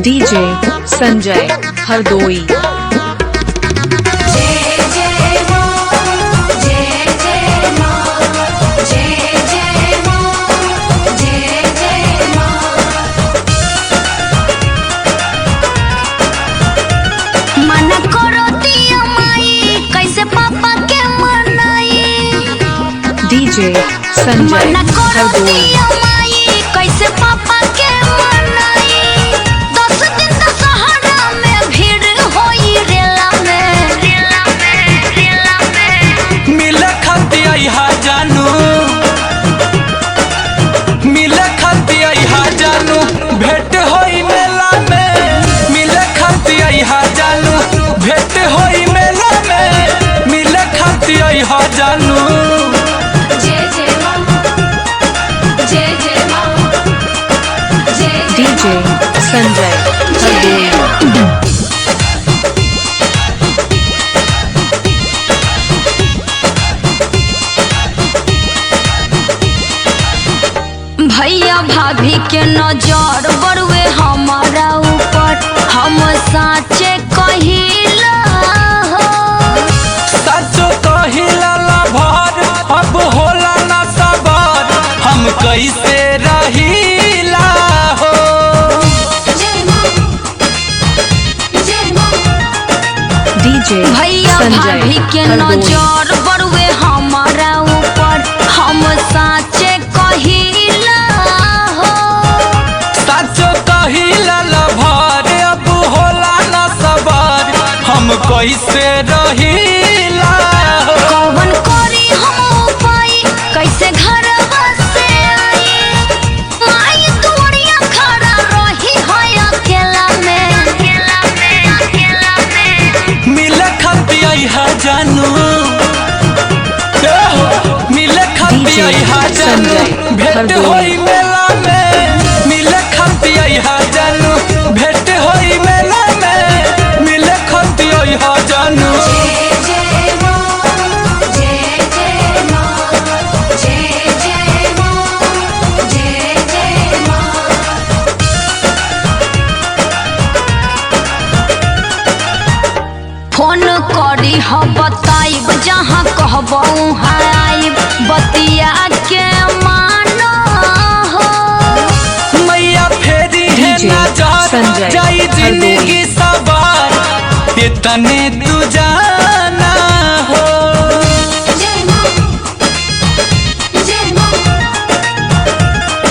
DJ Sanjay Hardoi. मना करो दिया माई कैसे पापा के मनाई। डीजे संजय मना करो हरदोई। दिया माई कैसे पापा के मनाई। 10 दिन दशहरा में भीड़ होई रेला में। मिले खाती आइहा जानू, मिले खाती आइहा जानू, भेंट होई मेला में। मिले खाती आइहा जानू, भेंट होई मेला में। मिले खाती आइहा जानू। डीजे संजय हरदोई। भैया भाभी के नजर बड़ुए हमारा ऊपर, हम साचे कहिला हो। सचो कहिला लभर, अब होला ना सबर, हम कैसे रहिला हो। डीजे भैया संजय भाभी के हरदोई। नजर बड़ुए हमारा ऊपर, हम साचे कहिला हो। सचो कहिला लभर, अब होला ना सबर, हम कैसे रहिला हो। कौन करी हम उपाय कैसे घर से आई। माई दुनिया खड़ा रही है अकेला में। मिले खाती आइहा जानू, मिले खाती डीजे आइहा जानू, संजय भेंट हरदोई। होई मेला में। मिले खाती आइहा जानू, भेंट होई मेला में। मिले खाती आइहा जानू। फोन करी ह बताइब, जहाँ कहबो वहाँ आइब। बतिया के मानो हो। मैया फेरी है डीजे नजर, संजय जाई जिंदगी सवार, इतने तू जाना हो।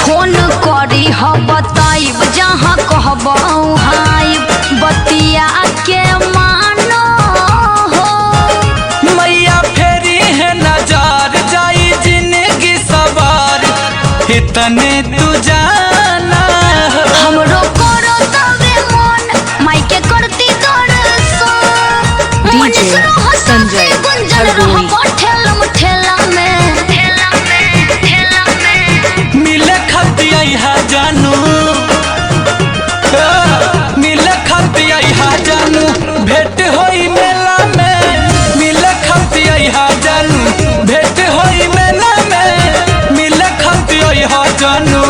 फोन करी ह बताइब, जहाँ कहबो वहाँ आइब। बतिया के मानो हो। मैया फेरी है नजर, जाई जिंदगी सवार, इतने तू जाना हो। हमरो करो तबे मन, माई के करती दर्शन। डीजे संजय हरदोई। ठेला में। मिले खाती आइहा जानू, मिले खाती आइहा जानू, भेंट होई मेला में। मिले खाती आइहा जानू, भेंट होई मेला में। मिले खाती आइहा जानू।